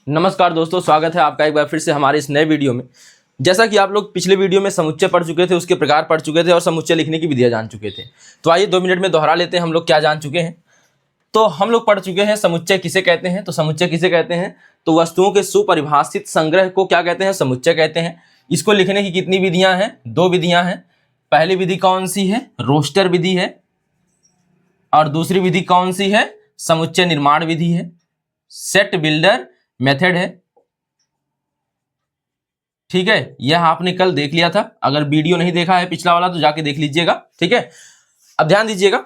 नमस्कार दोस्तों, स्वागत है आपका एक बार फिर से हमारे इस नए वीडियो में। जैसा कि आप लोग पिछले वीडियो में समुच्चय पढ़ चुके थे, उसके प्रकार पढ़ चुके थे और समुच्चय लिखने की विधियां जान चुके थे। तो आइए 2 मिनट में दोहरा लेते हैं हम लोग क्या जान चुके हैं। तो हम लोग पढ़ चुके हैं समुच्चय किसे कहते हैं। तो समुच्चय किसे कहते हैं, तो वस्तुओं के सुपरिभाषित संग्रह को क्या कहते हैं, समुच्चय कहते हैं। इसको लिखने की कितनी विधियां हैं, 2 विधियां हैं। पहली विधि कौन सी है, रोस्टर विधि है, और दूसरी विधि कौन सी है, समुच्चय निर्माण विधि है, सेट बिल्डर मेथड है। ठीक है, यह आपने कल देख लिया था। अगर वीडियो नहीं देखा है पिछला वाला तो जाके देख लीजिएगा। ठीक है, अब ध्यान दीजिएगा।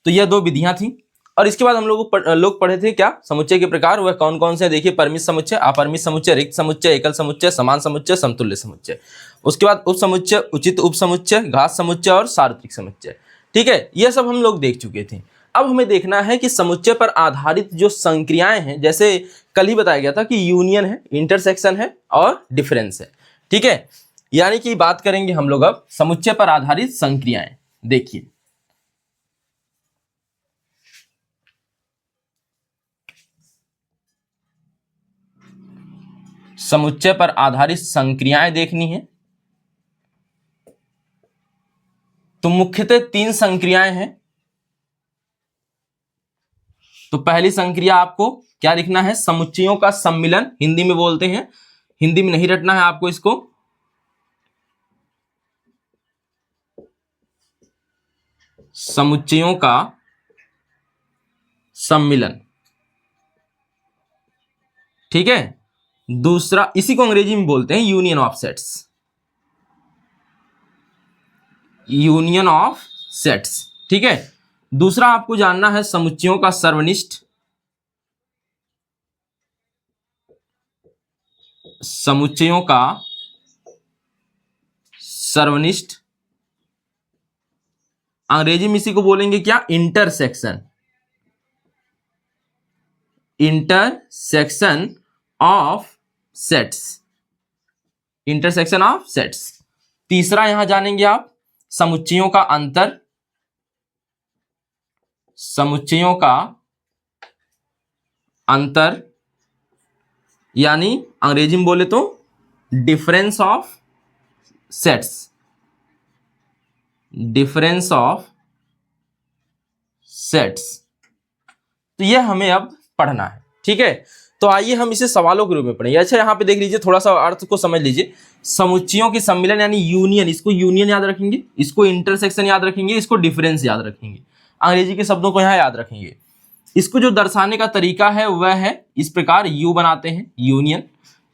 तो यह 2 विधियां थी और इसके बाद हम लोग पढ़े थे क्या, समुच्चय के प्रकार वह कौन कौन से। देखिए, परिमित समुच्चय, अपरिमित समुच्चय, रिक्त समुच्चय, एकल समुच्चय, समान समुच्चय, समतुल्य समुच्चय। उसके बाद उप समुच्चय, उचित उप समुच्चय, घात समुच्चय और सार्वत्रिक समुच्चय। ठीक है, यह सब हम लोग देख चुके थे। अब हमें देखना है कि समुच्चय पर आधारित जो संक्रियाएं हैं, जैसे कल ही बताया गया था कि यूनियन है, इंटरसेक्शन है और डिफरेंस है। ठीक है, यानी कि बात करेंगे हम लोग अब समुच्चय पर आधारित संक्रियाएं। देखिए, समुच्चय पर आधारित संक्रियाएं देखनी है तो मुख्यतः 3 संक्रियाएं हैं। तो पहली संक्रिया आपको क्या लिखना है, समुच्चयों का सम्मिलन, हिंदी में बोलते हैं, हिंदी में नहीं रटना है आपको इसको। समुच्चयों का सम्मिलन। ठीक है, दूसरा, इसी को अंग्रेजी में बोलते हैं union of sets, union of sets. ठीक है, दूसरा आपको जानना है समुच्चयों का सर्वनिष्ठ, समुच्चयों का सर्वनिष्ठ, अंग्रेजी में इसी को बोलेंगे क्या, intersection, intersection of sets, intersection of sets. तीसरा यहां जानेंगे आप समुच्चयों का अंतर, समुच्चयों का अंतर, यानी अंग्रेजी में बोले तो difference of sets, difference of sets. तो यह हमें अब पढ़ना है। ठीक है, तो आइए हम इसे सवालों के रूप में पढ़ेंगे। अच्छा, यहां पे देख लीजिए, थोड़ा सा अर्थ को समझ लीजिए। समुच्चयों के सम्मिलन यानी यूनियन, इसको यूनियन याद रखेंगे, इसको इंटरसेक्शन याद रखेंगे, इसको डिफरेंस याद रखेंगे, अंग्रेजी के शब्दों को यहां याद रखेंगे। इसको जो दर्शाने का तरीका है वह है इस प्रकार, यू बनाते हैं, यूनियन।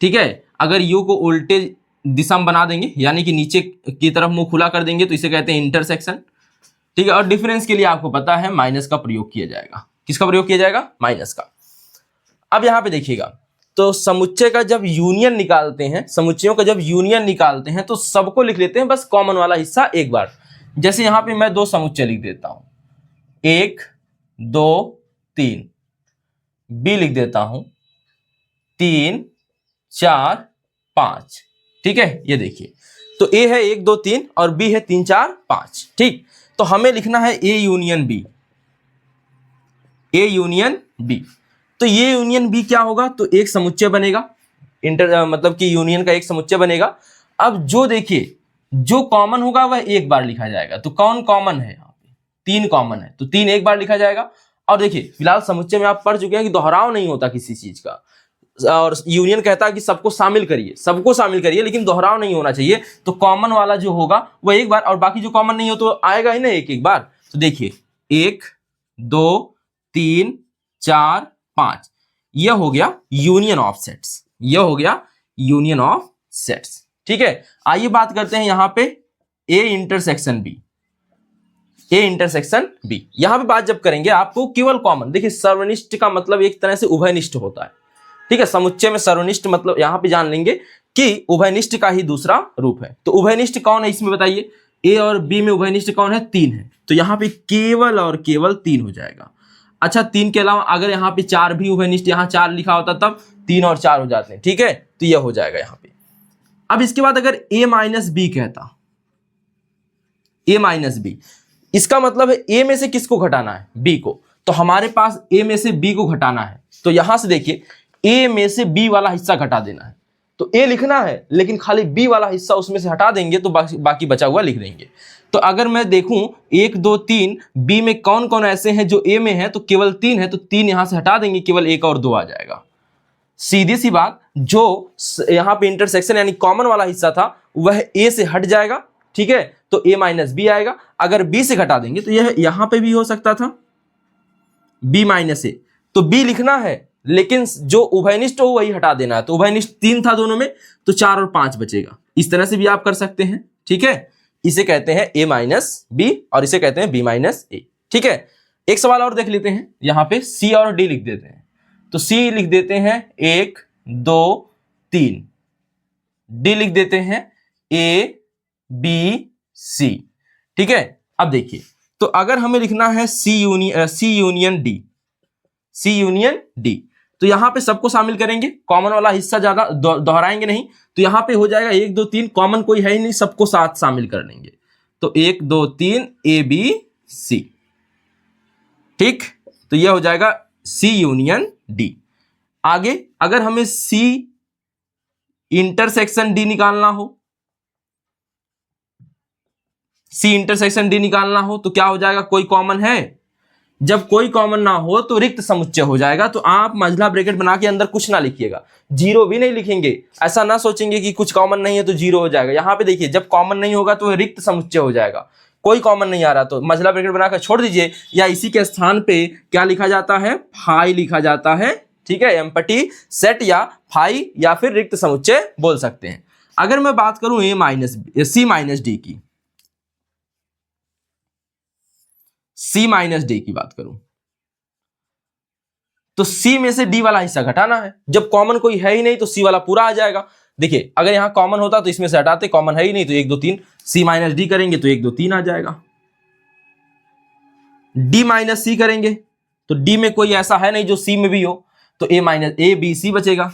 ठीक है, अगर यू को उल्टे दिशा में बना देंगे यानी कि नीचे की तरफ मुंह खुला कर देंगे तो इसे कहते हैं इंटरसेक्शन। ठीक है, और डिफरेंस के लिए आपको पता है माइनस का प्रयोग किया जाएगा। किसका प्रयोग किया जाएगा, माइनस का। अब यहां पे देखिएगा, तो समुच्चय का जब यूनियन निकालते हैं, समुच्चयों का जब यूनियन निकालते हैं तो सबको लिख लेते हैं, बस कॉमन वाला हिस्सा एक बार। जैसे यहां पे मैं 2 समुच्चय लिख देता हूं, 1 2 3, बी लिख देता हूं 3 4 5। ठीक है, ये देखिए, तो ए है 1 2 3 और बी है 3 4 5। ठीक, तो हमें लिखना है A union B, A union B. तो ये यूनियन बी क्या होगा, तो एक समुच्चय बनेगा, मतलब कि यूनियन का एक समुच्चय बनेगा। अब जो देखिए, जो कॉमन होगा वह एक बार लिखा जाएगा। तो कौन कॉमन है, यहाँ पे 3 कॉमन है तो 3 एक बार लिखा जाएगा। और देखिए, फिलहाल समुच्चय में आप पढ़ चुके हैं कि दोहराव नहीं होता किसी चीज का, और यूनियन कहता है कि सबको शामिल करिए, सबको शामिल करिए, लेकिन दोहराव नहीं होना चाहिए। तो कॉमन वाला जो होगा वह एक बार, और बाकी जो कॉमन नहीं हो तो आएगा ही ना एक एक बार। तो देखिए, 1 2 3 4 5, यह हो गया यूनियन ऑफ सेट्स, यह हो गया यूनियन ऑफ सेट्स। ठीक है, आइए बात करते हैं यहां पे A intersection B, A intersection B. यहां पे बात जब करेंगे आपको केवल कॉमन, देखिए सर्वनिष्ठ का मतलब एक तरह से उभयनिष्ठ होता है। ठीक है, समुच्चय में सर्वनिष्ठ मतलब यहां पे जान लेंगे कि उभयनिष्ठ का ही दूसरा रूप है। तो उभयनिष्ठ कौन है इसमें बताइए, ए और बी में उभयनिष्ठ कौन है, 3 है। तो यहां पे केवल और केवल 3 हो जाएगा। अच्छा, 3 के अलावा अगर यहाँ पे 4 भी उभयनिष्ठ, यहाँ 4 लिखा होता तब 3 और 4 हो जाते हैं। ठीक है, तो यह हो जाएगा यहाँ पे। अब इसके बाद अगर a माइनस बी कहता, a माइनस बी, इसका मतलब है a में से किसको घटाना है, b को। तो हमारे पास a में से b को घटाना है। तो यहां से देखिए, ए में से बी वाला हिस्सा घटा देना है। तो ए लिखना है लेकिन खाली बी वाला हिस्सा उसमें से हटा देंगे तो बाकी बचा हुआ लिख देंगे। तो अगर मैं देखूं 1 2 3 बी में कौन कौन ऐसे हैं जो ए में है, तो केवल 3 है, तो 3 यहां से हटा देंगे, केवल 1 और 2 आ जाएगा। सीधी सी बात, जो यहां पे इंटरसेक्शन यानी कॉमन वाला हिस्सा था वह ए से हट जाएगा, ठीक है, तो ए माइनस बी आएगा। अगर बी से घटा देंगे तो यह यहां पे भी हो सकता था बी माइनस ए, तो बी लिखना है लेकिन जो उभयनिष्ठ हो वही हटा देना है। तो उभयनिष्ठ 3 था दोनों में, तो 4 और 5 बचेगा। इस तरह से भी आप कर सकते हैं, ठीक है। इसे कहते हैं ए माइनस बी और इसे कहते हैं बी माइनस ए, ठीक है। एक सवाल और देख लेते हैं, यहां पे सी और डी लिख देते हैं। तो सी लिख देते हैं 1 2 3, डी लिख देते हैं ए बी सी, ठीक है। अब देखिए, तो अगर हमें लिखना है सी यूनियन डी, सी यूनियन डी, तो यहां पे सबको शामिल करेंगे, कॉमन वाला हिस्सा ज्यादा दोहराएंगे नहीं। तो यहां पे हो जाएगा 1 2 3, कॉमन कोई है ही नहीं, सबको साथ शामिल कर लेंगे। तो 1 2 3 ए बी सी, ठीक। तो यह हो जाएगा सी यूनियन डी। आगे अगर हमें सी इंटरसेक्शन डी निकालना हो, सी इंटरसेक्शन डी निकालना हो तो क्या हो जाएगा, कोई कॉमन है। जब कोई कॉमन ना हो तो रिक्त समुच्चय हो जाएगा। तो आप मझला ब्रैकेट बना के अंदर कुछ ना लिखिएगा, जीरो भी नहीं लिखेंगे। ऐसा ना सोचेंगे कि कुछ कॉमन नहीं है तो जीरो हो जाएगा। यहां पे देखिए, जब कॉमन नहीं होगा तो रिक्त समुच्चय हो जाएगा। कोई कॉमन नहीं आ रहा तो मझला ब्रैकेट बनाकर छोड़ दीजिए, या इसी के स्थान पे क्या लिखा जाता है, फाई लिखा जाता है, ठीक है। एम्पटी सेट या फाई या फिर रिक्त समुच्चय बोल सकते हैं। अगर मैं बात करूं ए माइनस सी माइनस डी की, सी माइनस डी की बात करूं तो सी में से डी वाला हिस्सा घटाना है। जब कॉमन कोई है ही नहीं तो सी वाला पूरा आ जाएगा। देखिए, अगर यहां कॉमन होता तो इसमें से हटाते, कॉमन है ही नहीं तो 1 2 3 सी माइनस डी करेंगे तो 1 2 3 आ जाएगा। डी माइनस सी करेंगे तो डी में कोई ऐसा है नहीं जो सी में भी हो, तो ए माइनस ए बी सी बचेगा।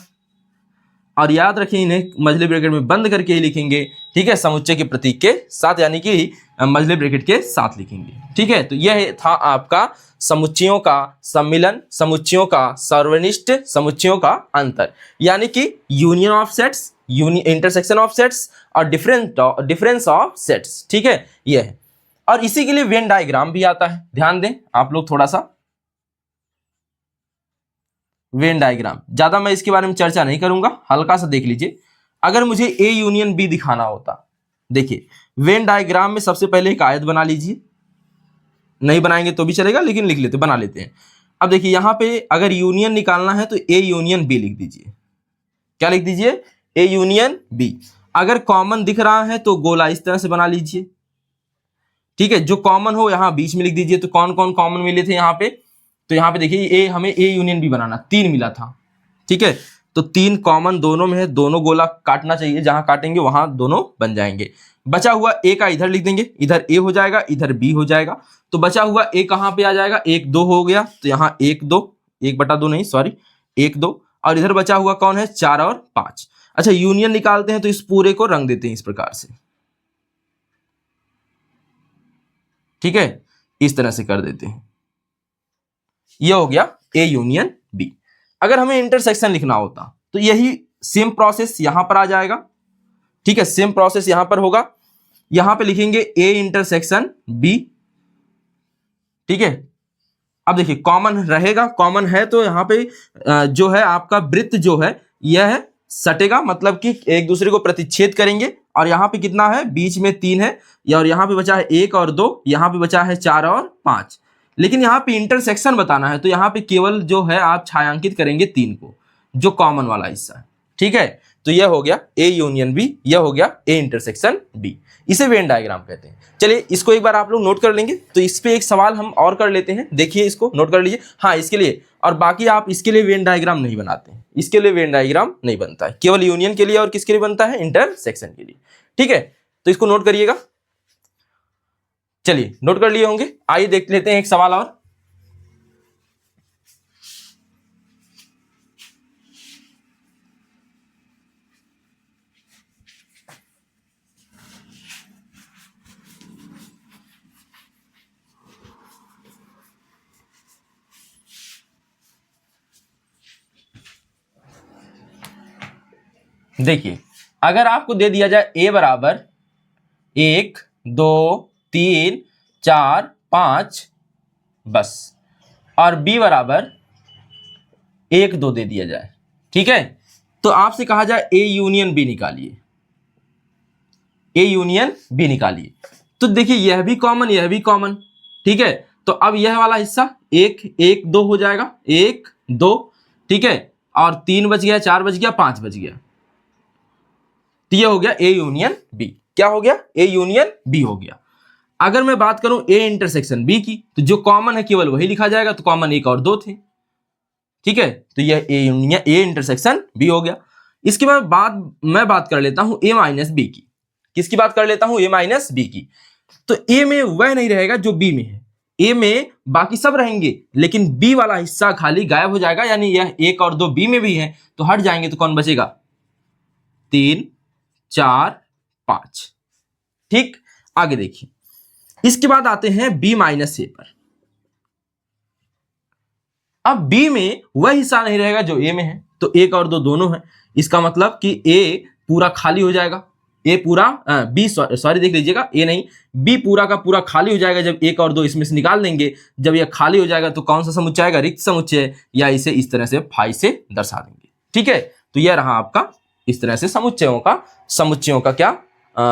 और याद रखें, इन्हें मझले ब्रैकेट में बंद करके ही लिखेंगे, ठीक है, समुच्चय के प्रतीक के साथ, यानी कि मझले ब्रैकेट के साथ लिखेंगे, ठीक है। तो यह था आपका समुच्चयों का सम्मिलन, समुच्चयों का सर्वनिष्ठ, समुच्चयों का अंतर, यानी कि union of sets, intersection of sets और डिफरेंस ऑफ सेट्स, ठीक है, यह है। और इसी के लिए वेन डायग्राम भी आता है, ध्यान दें आप लोग थोड़ा सा। वेन डायग्राम ज्यादा मैं इसके बारे में चर्चा नहीं करूंगा, हल्का सा देख लीजिए। अगर मुझे ए यूनियन बी दिखाना होता, देखिए वेन डायग्राम में सबसे पहले एक आयत बना लीजिए, नहीं बनाएंगे तो भी चलेगा लेकिन लिख लेते, बना लेते हैं। अब देखिए यहां पे अगर यूनियन निकालना है तो ए यूनियन बी लिख दीजिए। क्या लिख दीजिए, ए यूनियन बी। अगर कॉमन दिख रहा है तो गोला इस तरह से बना लीजिए, ठीक है। जो कॉमन हो यहां बीच में लिख दीजिए। तो कौन कौन कॉमन मिले थे यहां पे, तो यहां पे देखिए ए, हमें ए यूनियन बी बनाना, 3 मिला था, ठीक है। तो 3 कॉमन दोनों में है, दोनों गोला काटना चाहिए, जहां काटेंगे वहां दोनों बन जाएंगे। बचा हुआ ए का इधर लिख देंगे, इधर ए हो जाएगा, इधर बी हो जाएगा। तो बचा हुआ ए कहां पे आ जाएगा, 1 2 हो गया, तो यहां 1 2, 1/2 नहीं सॉरी 1 2, और इधर बचा हुआ कौन है, 4 और 5। अच्छा, यूनियन निकालते हैं तो इस पूरे को रंग देते हैं इस प्रकार से, ठीक है, इस तरह से कर देते हैं। यह हो गया ए यूनियन बी। अगर हमें इंटरसेक्शन लिखना होता तो यही सेम प्रोसेस यहां पर आ जाएगा, ठीक है, सेम प्रोसेस यहां पर होगा। यहां पे लिखेंगे ए इंटरसेक्शन बी, ठीक है। अब देखिए कॉमन रहेगा, कॉमन है तो यहां पे जो है आपका वृत्त जो है यह सटेगा, मतलब कि एक दूसरे को प्रतिच्छेद करेंगे। और यहां पे कितना है, बीच में 3 है, और यहां पे बचा है 1 और 2, यहां पे बचा है 4 और 5। लेकिन यहाँ पे इंटरसेक्शन बताना है तो यहाँ पे केवल जो है आप छायांकित करेंगे 3 को, जो कॉमन वाला हिस्सा है, ठीक है। तो यह हो गया ए यूनियन बी, यह हो गया ए इंटरसेक्शन बी। इसे वेन डायग्राम कहते हैं। चलिए इसको एक बार आप लोग नोट कर लेंगे। तो इस पे एक सवाल हम और कर लेते हैं, देखिए इसको नोट कर लीजिए। हाँ, इसके लिए, और बाकी आप इसके लिए वेन डायग्राम नहीं बनाते हैं, इसके लिए वेन डायग्राम नहीं बनता है, केवल यूनियन के लिए और किसके लिए बनता है, इंटरसेक्शन के लिए, ठीक है। तो इसको नोट करिएगा। चलिए नोट कर लिए होंगे, आइए देख लेते हैं एक सवाल और। देखिए अगर आपको दे दिया जाए a बराबर 1 2 3 4 5 बस, और b बराबर 1 2 दे दिया जाए, ठीक है, तो आपसे कहा जाए a यूनियन b निकालिए, a यूनियन b निकालिए। तो देखिए यह भी कॉमन, यह भी कॉमन, ठीक है, तो अब यह वाला हिस्सा 1 1 2 हो जाएगा, 1 2, ठीक है, और 3 बच गया, 4 बच गया, 5 बच गया, तो ये हो गया a यूनियन b। क्या हो गया? a यूनियन b हो गया। अगर मैं बात करूं a इंटरसेक्शन b की, तो जो कॉमन है केवल वही लिखा जाएगा, तो कॉमन 1 और 2 थे, ठीक है, तो यह a union a intersection b हो गया। इसके बाद मैं बात कर लेता हूं a माइनस b की। किसकी बात कर लेता हूं? a माइनस b की। तो a में वह नहीं रहेगा जो b में है, a में बाकी सब रहेंगे, लेकिन b वाला हिस्सा खाली गायब हो जाएगा, यानी यह 1 और 2 b में भी है, तो हट जाएंगे, तो कौन बचेगा? 3 4 5, ठीक। आगे देखिए, इसके बाद आते हैं b माइनस a पर। अब b में वह हिस्सा नहीं रहेगा जो a में है, तो 1 और 2 दोनों है, इसका मतलब कि a पूरा खाली हो जाएगा, a पूरा b सॉरी देख लीजिएगा, a नहीं, b पूरा का पूरा खाली हो जाएगा जब 1 और 2 इसमें से निकाल देंगे। जब यह खाली हो जाएगा तो कौन सा समुच्चय आएगा? रिक्त समुच्चय, या इसे इस तरह से फाई से दर्शा देंगे, ठीक है। तो यह रहा आपका इस तरह से समुच्चयों का क्या,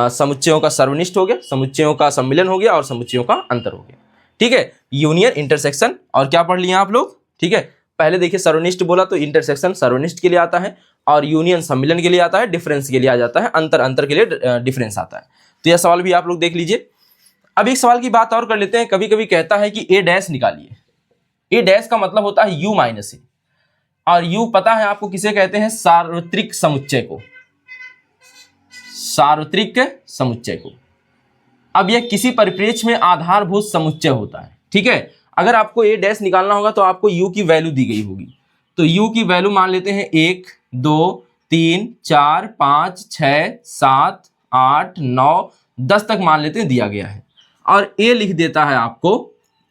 समुच्चयों का सर्वनिष्ठ हो गया, समुच्चयों का सम्मिलन हो गया, और समुच्चयों का अंतर हो गया, ठीक है। यूनियन, इंटरसेक्शन, और क्या पढ़ लिए आप लोग, ठीक है। पहले देखिए सर्वनिष्ठ बोला तो इंटरसेक्शन सर्वनिष्ठ के लिए आता है, और यूनियन सम्मिलन के लिए आता है, डिफरेंस के लिए आ जाता है, अंतर के लिए डिफरेंस आता है। तो यह सवाल भी आप लोग देख लीजिए। अब एक सवाल की बात और कर लेते हैं। कभी कभी कहता है कि a डैश निकालिए। a डैश का मतलब होता है u माइनस ए, और u पता है आपको किसे कहते हैं? सार्वत्रिक समुच्चय को, सार्वत्रिक समुच्चय को। अब यह किसी परिप्रेक्ष्य में आधारभूत समुच्चय होता है, ठीक है। अगर आपको a डैश निकालना होगा तो आपको u की वैल्यू दी गई होगी, तो u की वैल्यू मान लेते हैं 1 2 3 4 5 6 7 8 9 10 तक मान लेते हैं दिया गया है, और a लिख देता है आपको,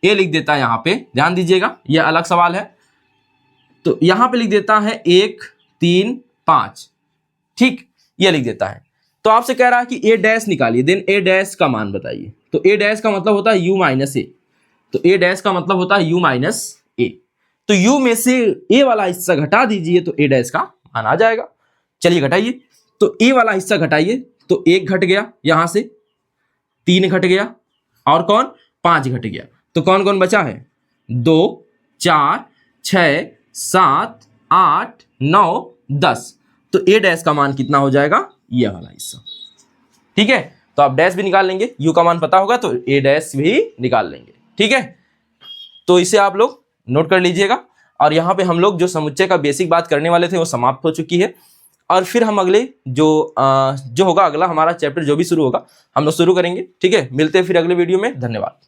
a लिख देता है, यहाँ पे ध्यान दीजिएगा, यह अलग सवाल है, तो यहाँ पे लिख देता है 1 3 5, ठीक, यह लिख देता है। तो आपसे कह रहा है कि a डैश निकालिए, देन a डैश का मान बताइए, तो a डैश का मतलब होता है u माइनस ए, तो a डैश का मतलब होता है u माइनस ए, तो u में से a वाला हिस्सा घटा दीजिए तो a डैश का मान आ जाएगा। चलिए घटाइए, तो a वाला हिस्सा घटाइए, तो 1 घट गया, यहां से 3 घट गया, और कौन? 5 घट गया, तो कौन कौन बचा है? 2 4 6 7 8 9 10, तो a डैश का मान कितना हो जाएगा? यह वाला हिस्सा, ठीक है। तो आप डैश भी निकाल लेंगे, u का मान पता होगा तो a डैश भी निकाल लेंगे, ठीक है। तो इसे आप लोग नोट कर लीजिएगा। और यहाँ पे हम लोग जो समुच्चय का बेसिक बात करने वाले थे वो समाप्त हो चुकी है, और फिर हम अगले जो होगा अगला हमारा चैप्टर जो भी शुरू होगा हम लोग शुरू करेंगे, ठीक है। मिलते हैं फिर अगले वीडियो में, धन्यवाद।